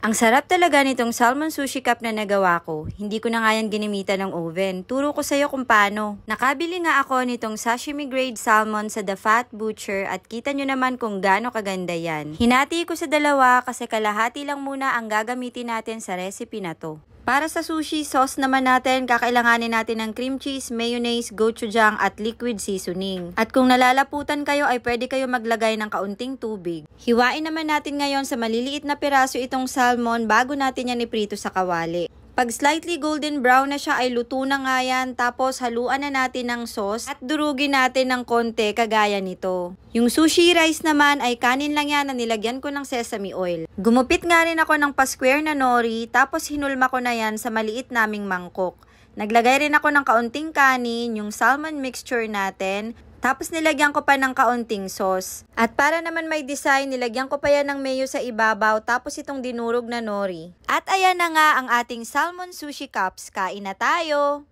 Ang sarap talaga nitong salmon sushi cup na nagawa ko. Hindi ko na nga yan ginimitan ng oven. Turo ko sa'yo kung paano. Nakabili nga ako nitong sashimi grade salmon sa The Fat Butcher at kita nyo naman kung gaano kaganda yan. Hinati ko sa dalawa kasi kalahati lang muna ang gagamitin natin sa recipe na to. Para sa sushi sauce naman natin, kakailanganin natin ng cream cheese, mayonnaise, gochujang at liquid seasoning. At kung nalalaputan kayo ay pwede kayo maglagay ng kaunting tubig. Hiwain naman natin ngayon sa maliliit na piraso itong salmon bago natin yan iprito sa kawali. Pag slightly golden brown na siya ay luto na nga yan, tapos haluan na natin ng sauce at durugin natin ng konti kagaya nito. Yung sushi rice naman ay kanin lang yan na nilagyan ko ng sesame oil. Gumupit nga rin ako ng pa-square na nori, tapos hinulma ko na yan sa maliit naming mangkok. Naglagay rin ako ng kaunting kanin, yung salmon mixture natin, tapos nilagyan ko pa ng kaunting sauce. At para naman may design, nilagyan ko pa yan ng mayo sa ibabaw tapos itong dinurog na nori. At ayan na nga ang ating salmon sushi cups. Kain na tayo!